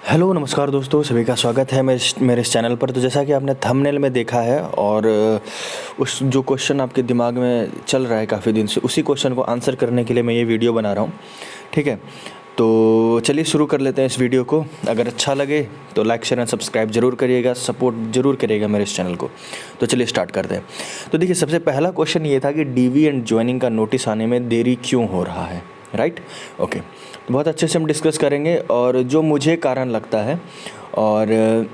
Hello नमस्कार दोस्तों, सभी का स्वागत है मेरे इस चैनल पर। तो जैसा कि आपने थंबनेल में देखा है और उस जो क्वेश्चन आपके दिमाग में चल रहा है काफ़ी दिन से, उसी क्वेश्चन को आंसर करने के लिए मैं ये वीडियो बना रहा हूँ। ठीक है, तो चलिए शुरू कर लेते हैं इस वीडियो को। अगर अच्छा लगे तो लाइक शेयर एंड सब्सक्राइब जरूर करिएगा, सपोर्ट जरूर करिएगा मेरे इस चैनल को। तो चलिए स्टार्ट करते हैं। तो देखिए, सबसे पहला क्वेश्चन ये था कि डीवी एंड ज्वाइनिंग का नोटिस आने में देरी क्यों हो रहा है, राइट। ओके, तो बहुत अच्छे से हम डिस्कस करेंगे और जो मुझे कारण लगता है और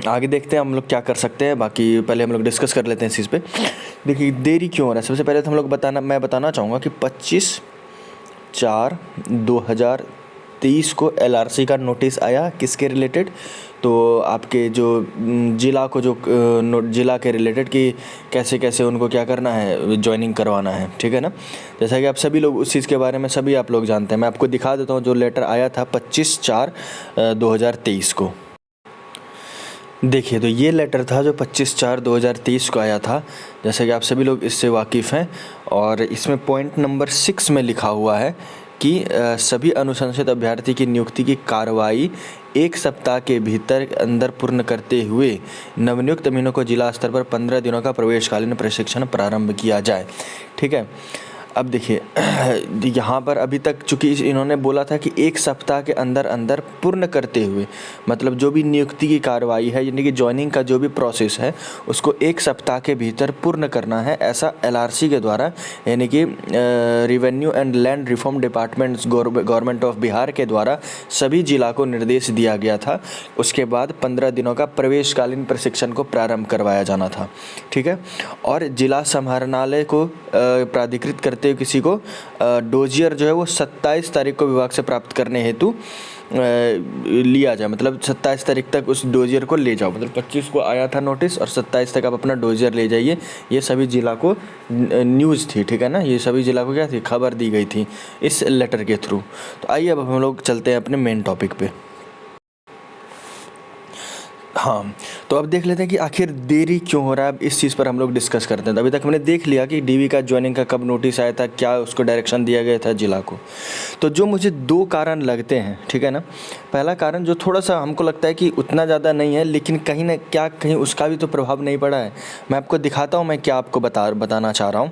आगे देखते हैं हम लोग क्या कर सकते हैं। बाकी पहले हम लोग डिस्कस कर लेते हैं इस चीज़ पे। देखिए, देरी क्यों हो रहा है, सबसे पहले तो हम लोग मैं बताना चाहूँगा कि 25/4/2023 को एलआरसी का नोटिस आया। किसके रिलेटेड? तो आपके जो ज़िला को जो ज़िला के रिलेटेड कि कैसे कैसे उनको क्या करना है, ज्वाइनिंग करवाना है। ठीक है ना। जैसा कि आप सभी लोग उस चीज़ के बारे में सभी आप लोग जानते हैं। मैं आपको दिखा देता हूँ जो लेटर आया था 25/4/2023 को। देखिए, तो ये लेटर था जो 25/4/2023 को आया था। जैसे कि आप सभी लोग इससे वाकिफ़ हैं और इसमें पॉइंट नंबर 6 में लिखा हुआ है कि सभी अनुशंसित अभ्यर्थी की नियुक्ति की कार्रवाई 1 सप्ताह के भीतर अंदर पूर्ण करते हुए नवनियुक्त अमीनों को जिला स्तर पर 15 दिनों का प्रवेशकालीन प्रशिक्षण प्रारंभ किया जाए। ठीक है। अब देखिए, यहाँ पर अभी तक चूँकि इन्होंने बोला था कि 1 सप्ताह के अंदर अंदर पूर्ण करते हुए, मतलब जो भी नियुक्ति की कार्रवाई है यानी कि ज्वाइनिंग का जो भी प्रोसेस है उसको 1 सप्ताह के भीतर पूर्ण करना है, ऐसा एलआरसी के द्वारा यानी कि revenue and land reform departments government of Bihar के द्वारा सभी जिला को निर्देश दिया गया था। उसके बाद 15 दिनों का प्रवेशकालीन प्रशिक्षण को प्रारंभ करवाया जाना था। ठीक है। और जिला समाहरणालय को प्राधिकृत करते हुए किसी को डोजियर जो है वो 27 तारीख को विभाग से प्राप्त करने हेतु लिया जाए। मतलब 27 तारीख तक उस डोजियर को ले जाओ। मतलब 25 को आया था नोटिस और 27 तक आप अपना डोजियर ले जाइए। ये सभी जिला को न्यूज़ थी। ठीक है ना। ये सभी जिला को क्या थी, खबर दी गई थी इस लेटर के थ्रू। तो आइए अब हम लोग चलते हैं अपने मेन टॉपिक पे। हाँ, तो अब देख लेते हैं कि आखिर देरी क्यों हो रहा है। अब इस चीज़ पर हम लोग डिस्कस करते हैं। तो अभी तक हमने देख लिया कि डीवी का ज्वाइनिंग का कब नोटिस आया था, क्या उसको डायरेक्शन दिया गया था जिला को। तो जो मुझे 2 कारण लगते हैं, ठीक है ना। पहला कारण जो थोड़ा सा हमको लगता है कि उतना ज़्यादा नहीं है, लेकिन कहीं ना कहीं उसका भी तो प्रभाव नहीं पड़ा है। मैं आपको दिखाता हूँ मैं क्या आपको बताना चाह रहा हूँ।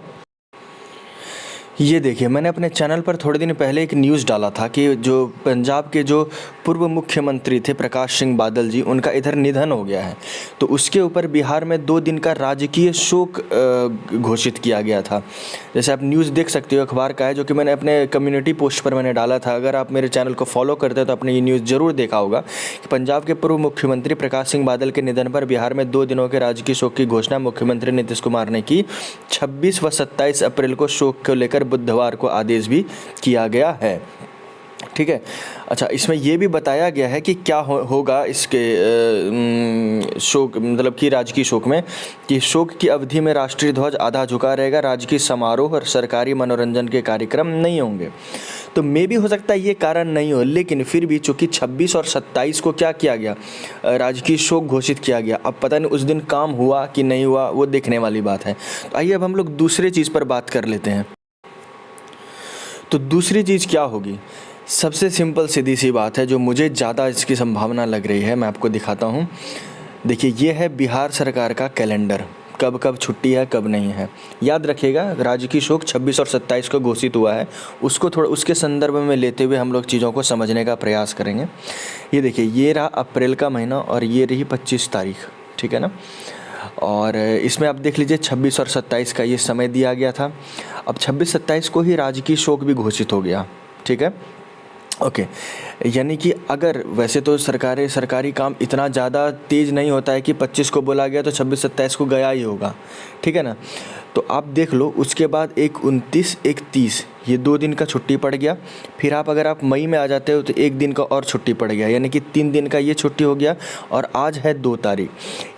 ये देखिए, मैंने अपने चैनल पर थोड़े दिन पहले एक न्यूज़ डाला था कि जो पंजाब के जो पूर्व मुख्यमंत्री थे प्रकाश सिंह बादल जी, उनका इधर निधन हो गया है। तो उसके ऊपर बिहार में 2 दिन का राजकीय शोक घोषित किया गया था। जैसे आप न्यूज़ देख सकते हो, अखबार का है, जो कि मैंने अपने कम्युनिटी पोस्ट पर मैंने डाला था। अगर आप मेरे चैनल को फॉलो करते हैं तो आपने ये न्यूज़ ज़रूर देखा होगा कि पंजाब के पूर्व मुख्यमंत्री प्रकाश सिंह बादल के निधन पर बिहार में 2 दिनों के राजकीय शोक की घोषणा मुख्यमंत्री नीतीश कुमार ने की। 26 व 27 अप्रैल को शोक को लेकर बुधवार को आदेश भी किया गया है। ठीक है। अच्छा, इसमें यह भी बताया गया है कि क्या होगा इसके शोक, मतलब कि राजकीय शोक में, कि शोक की अवधि में राष्ट्रीय ध्वज आधा झुका रहेगा, राजकीय समारोह और सरकारी मनोरंजन के कार्यक्रम नहीं होंगे। तो मे भी हो सकता है ये कारण नहीं हो, लेकिन फिर भी चूंकि 26 और 27 को क्या किया गया, राजकीय शोक घोषित किया गया। अब पता नहीं उस दिन काम हुआ कि नहीं हुआ, वो देखने वाली बात है। तो आइए अब हम लोग दूसरी चीज़ पर बात कर लेते हैं। तो दूसरी चीज़ क्या होगी? सबसे सिंपल सीधी सी बात है, जो मुझे ज़्यादा इसकी संभावना लग रही है, मैं आपको दिखाता हूँ। देखिए, ये है बिहार सरकार का कैलेंडर, कब कब छुट्टी है कब नहीं है। याद रखिएगा, राजकीय शोक 26 और 27 को घोषित हुआ है। उसको थोड़ा उसके संदर्भ में लेते हुए हम लोग चीज़ों को समझने का प्रयास करेंगे। ये देखिए, ये रहा अप्रैल का महीना और ये रही 25 तारीख। ठीक है ना। और इसमें आप देख लीजिए 26 और 27 का ये समय दिया गया था। अब 26-27 को ही राजकीय शोक भी घोषित हो गया। ठीक है। ओके, यानी कि अगर वैसे तो सरकारी काम इतना ज़्यादा तेज़ नहीं होता है कि 25 को बोला गया तो 26-27 को गया ही होगा। ठीक है ना। तो आप देख लो, उसके बाद 1-29-1-30 ये 2 दिन का छुट्टी पड़ गया। फिर आप अगर आप मई में आ जाते हो तो 1 दिन का और छुट्टी पड़ गया, यानी कि 3 दिन का ये छुट्टी हो गया। और आज है 2 तारीख,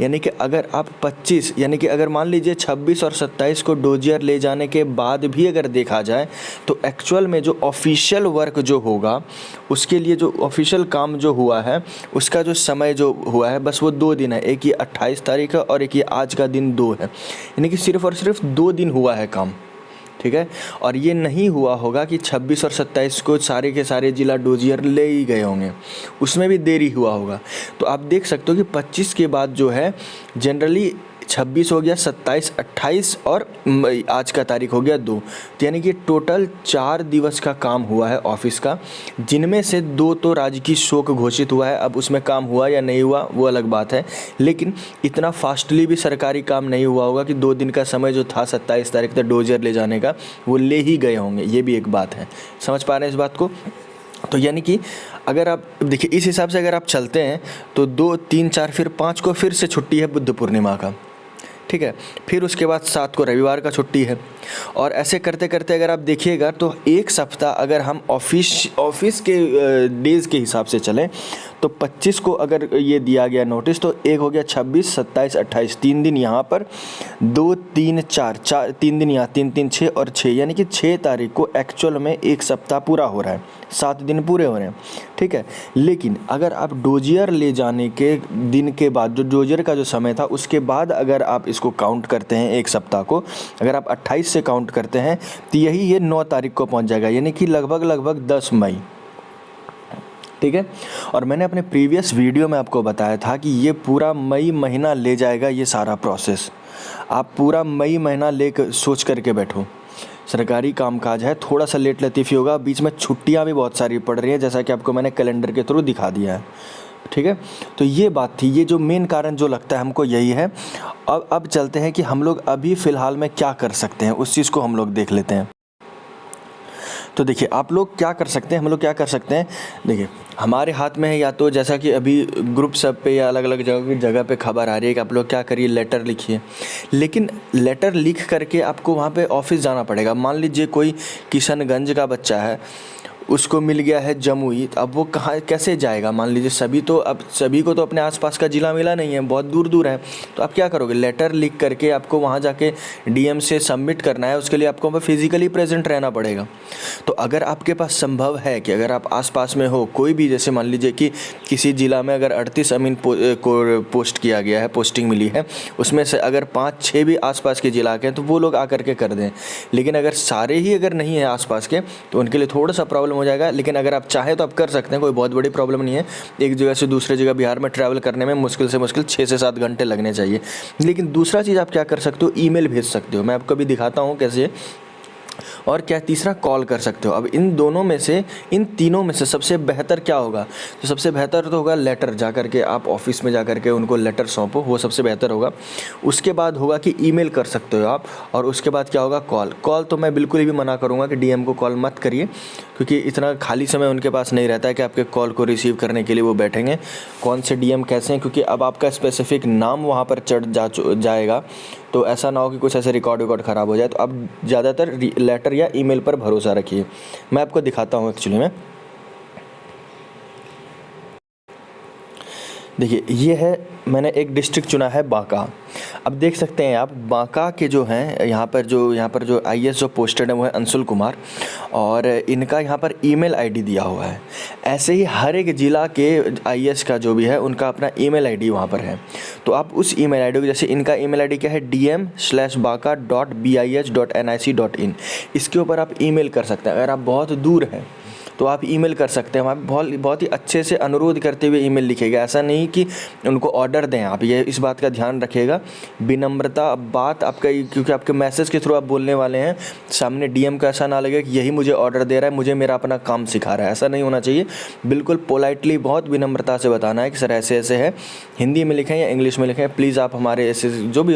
यानी कि अगर आप 25, यानी कि अगर मान लीजिए 26 और 27 को डोजियर ले जाने के बाद भी अगर देखा जाए तो एक्चुअल में जो ऑफिशियल वर्क जो होगा, उसके लिए जो ऑफिशियल काम जो हुआ है, उसका जो समय जो हुआ है, बस वो 2 दिन है। एक ये 28 तारीख है और एक ये आज का दिन 2 है। यानी कि सिर्फ और सिर्फ 2 दिन हुआ है काम। ठीक है। और ये नहीं हुआ होगा कि 26 और 27 को सारे के सारे जिला डोजियर ले ही गए होंगे, उसमें भी देरी हुआ होगा। तो आप देख सकते हो कि 25 के बाद जो है जनरली 26 हो गया, 27, 28 और आज का तारीख हो गया 2, तो यानी कि टोटल 4 दिवस का काम हुआ है ऑफिस का, जिनमें से 2 तो राजकीय शोक घोषित हुआ है। अब उसमें काम हुआ या नहीं हुआ वो अलग बात है, लेकिन इतना फास्टली भी सरकारी काम नहीं हुआ होगा कि 2 दिन का समय जो था 27 तारीख तक डोजर ले जाने का वो ले ही गए होंगे, ये भी एक बात है। समझ पा रहे हैं इस बात को? तो यानी कि अगर आप देखिए इस हिसाब से अगर आप चलते हैं तो 2, 3, 4 फिर 5 को फिर से छुट्टी है बुद्ध पूर्णिमा का, ठीक है। फिर उसके बाद 7 को रविवार का छुट्टी है। और ऐसे करते करते अगर आप देखिएगा तो एक सप्ताह अगर हम ऑफिस के डेज़ के हिसाब से चलें तो 25 को अगर ये दिया गया नोटिस तो एक हो गया 26, 27, 28, 3 दिन यहाँ पर, 2, 3, 4, 3 दिन यहाँ, 3, 3, 6 और 6, यानी कि 6 तारीख को एक्चुअल में एक सप्ताह पूरा हो रहा है, 7 दिन पूरे हो रहे हैं, ठीक है। लेकिन अगर आप डोजियर ले जाने के दिन के बाद जो डोजियर का जो समय था उसके बाद अगर आप इसको काउंट करते हैं एक सप्ताह को, अगर आप 28 से काउंट करते हैं तो यही ये 9 तारीख को पहुंच जाएगा, यानी कि लगभग 10 मई, ठीक है। और मैंने अपने प्रीवियस वीडियो में आपको बताया था कि ये पूरा मई महीना ले जाएगा ये सारा प्रोसेस। आप पूरा मई महीना ले सोच करके बैठो, सरकारी कामकाज है, थोड़ा सा लेट लतीफ़ी होगा, बीच में छुट्टियां भी बहुत सारी पड़ रही हैं जैसा कि आपको मैंने कैलेंडर के थ्रू दिखा दिया है, ठीक है। तो ये बात थी, ये जो मेन कारण जो लगता है हमको यही है। अब चलते हैं कि हम लोग अभी फ़िलहाल में क्या कर सकते हैं, उस चीज़ को हम लोग देख लेते हैं। तो देखिए आप लोग क्या कर सकते हैं, हम लोग क्या कर सकते हैं, देखिए हमारे हाथ में है या तो जैसा कि अभी ग्रुप सब पे या अलग अलग जगह पे खबर आ रही है कि आप लोग क्या करिए, लेटर लिखिए। लेकिन लेटर लिख करके आपको वहाँ पे ऑफिस जाना पड़ेगा। मान लीजिए कोई किशनगंज का बच्चा है, उसको मिल गया है जमुई, तो अब वो कहाँ कैसे जाएगा? मान लीजिए सभी को तो अपने आसपास का ज़िला मिला नहीं है, बहुत दूर दूर है, तो आप क्या करोगे? लेटर लिख करके आपको वहाँ जाके डीएम से सबमिट करना है, उसके लिए आपको वहाँ फिज़िकली प्रेजेंट रहना पड़ेगा। तो अगर आपके पास संभव है कि अगर आप आसपास में हो कोई भी, जैसे मान लीजिए कि किसी ज़िला में अगर 38 अमीन को पोस्ट किया गया है, पोस्टिंग मिली है, उसमें से अगर 5-6 भी आसपास के ज़िला के हैं तो वो लोग आकर के कर दें। लेकिन अगर सारे ही अगर नहीं है आसपास के तो उनके लिए थोड़ा सा प्रॉब्लम हो जाएगा। लेकिन अगर आप चाहें तो आप कर सकते हैं, कोई बहुत बड़ी प्रॉब्लम नहीं है। एक जगह से दूसरे जगह बिहार में ट्रैवल करने में मुश्किल से मुश्किल 6 से 7 घंटे लगने चाहिए। लेकिन दूसरा चीज़ आप क्या कर सकते हो, ईमेल भेज सकते हो। मैं आपको अभी दिखाता हूँ कैसे। और क्या, तीसरा कॉल कर सकते हो। अब इन दोनों में से, इन तीनों में से सबसे बेहतर क्या होगा? तो सबसे बेहतर तो होगा लेटर, जा कर के आप ऑफिस में जा कर के उनको लेटर सौंपो, वो सबसे बेहतर होगा। उसके बाद होगा कि ईमेल कर सकते हो आप, और उसके बाद क्या होगा, कॉल तो मैं बिल्कुल भी मना करूँगा कि डीएम को कॉल मत करिए, क्योंकि इतना खाली समय उनके पास नहीं रहता है कि आपके कॉल को रिसीव करने के लिए वो बैठेंगे। कौन से डीएम कैसे हैं, क्योंकि अब आपका स्पेसिफिक नाम वहाँ पर चढ़ जाएगा, तो ऐसा ना हो कि कुछ ऐसे रिकॉर्ड ख़राब हो जाए। तो आप ज़्यादातर लेटर या ईमेल पर भरोसा रखिए। मैं आपको दिखाता हूँ एक्चुअली में। देखिए ये है, मैंने एक डिस्ट्रिक्ट चुना है बांका। अब देख सकते हैं आप बांका के जो हैं, यहाँ पर जो आईएएस जो पोस्टेड है वो है अंशुल कुमार, और इनका यहाँ पर ईमेल आईडी दिया हुआ है। ऐसे ही हर एक ज़िला के आईएएस का जो भी है उनका अपना ईमेल आईडी वहाँ पर है। तो आप उस ईमेल आईडी को, जैसे इनका ईमेल आईडी क्या है, dm/baka.bis.nic.in, इसके ऊपर आप ईमेल कर सकते हैं। अगर आप बहुत दूर हैं तो आप ईमेल कर सकते हैं। आप बहुत ही अच्छे से अनुरोध करते हुए ईमेल लिखिएगा, ऐसा नहीं कि उनको ऑर्डर दें। आप ये इस बात का ध्यान रखिएगा, विनम्रता बात आपका, क्योंकि आपके मैसेज के थ्रू आप बोलने वाले हैं, सामने डीएम का ऐसा ना लगे कि यही मुझे ऑर्डर दे रहा है, मुझे मेरा अपना काम सिखा रहा है। ऐसा नहीं होना चाहिए। बिल्कुल पोलाइटली, बहुत विनम्रता से बताना है कि सर ऐसे ऐसे है, हिंदी में लिखें या इंग्लिश में लिखें, प्लीज़ आप हमारे ऐसे जो भी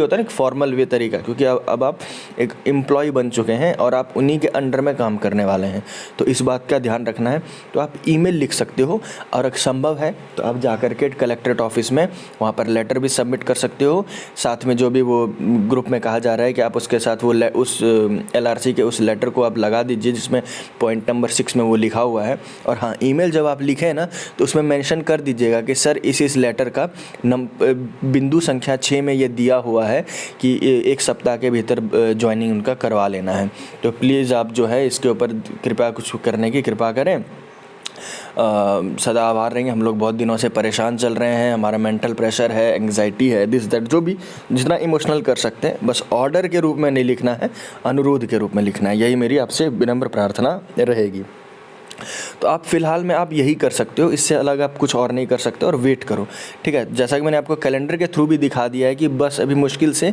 होता है ना फॉर्मल वे तरीका, क्योंकि अब आप एक एम्प्लॉय बन चुके हैं और आप उन्हीं के अंडर में काम करने वाले हैं, तो इस बात का ध्यान रखना है। तो आप ईमेल लिख सकते हो, और अगर संभव है तो आप जाकर के कलेक्ट्रेट ऑफिस में वहाँ पर लेटर भी सबमिट कर सकते हो। साथ में जो भी वो ग्रुप में कहा जा रहा है कि आप उसके साथ वो उस एलआरसी के उस लेटर को आप लगा दीजिए जिसमें पॉइंट नंबर 6 में वो लिखा हुआ है। और हाँ, ईमेल जब आप लिखें ना तो उसमें मेंशन कर दीजिएगा कि सर इस लेटर का बिंदु संख्या 6 में ये दिया हुआ है कि 1 सप्ताह के भीतर ज्वाइनिंग उनका करवा लेना है। तो प्लीज़ आप जो है इसके ऊपर कृपया कुछ करने की कृपा करें। सदा आभार रहेंगे। हम लोग बहुत दिनों से परेशान चल रहे हैं, हमारा मेंटल प्रेशर है, एंग्जाइटी है, दिस दैट, जो भी जितना इमोशनल कर सकते हैं, बस ऑर्डर के रूप में नहीं लिखना है, अनुरोध के रूप में लिखना है। यही मेरी आपसे विनम्र प्रार्थना रहेगी। तो आप फ़िलहाल में आप यही कर सकते हो, इससे अलग आप कुछ और नहीं कर सकते, और वेट करो, ठीक है। जैसा कि मैंने आपको कैलेंडर के थ्रू भी दिखा दिया है कि बस अभी मुश्किल से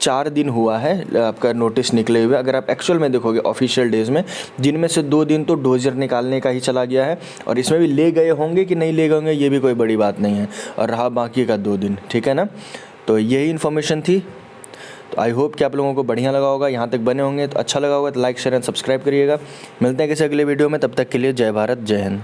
4 दिन हुआ है आपका नोटिस निकले हुए। अगर आप एक्चुअल में देखोगे ऑफिशियल डेज़ में, जिनमें से 2 दिन तो डोजर निकालने का ही चला गया है, और इसमें भी ले गए होंगे कि नहीं ले गए होंगे ये भी कोई बड़ी बात नहीं है, और रहा बाकी का 2 दिन, ठीक है ना। तो यही इन्फॉर्मेशन थी। तो आई होप कि आप लोगों को बढ़िया लगा होगा, यहाँ तक बने होंगे तो अच्छा लगा होगा तो लाइक शेयर एंड सब्सक्राइब करिएगा। मिलते हैं किसी अगले वीडियो में, तब तक के लिए जय भारत, जय हिंद।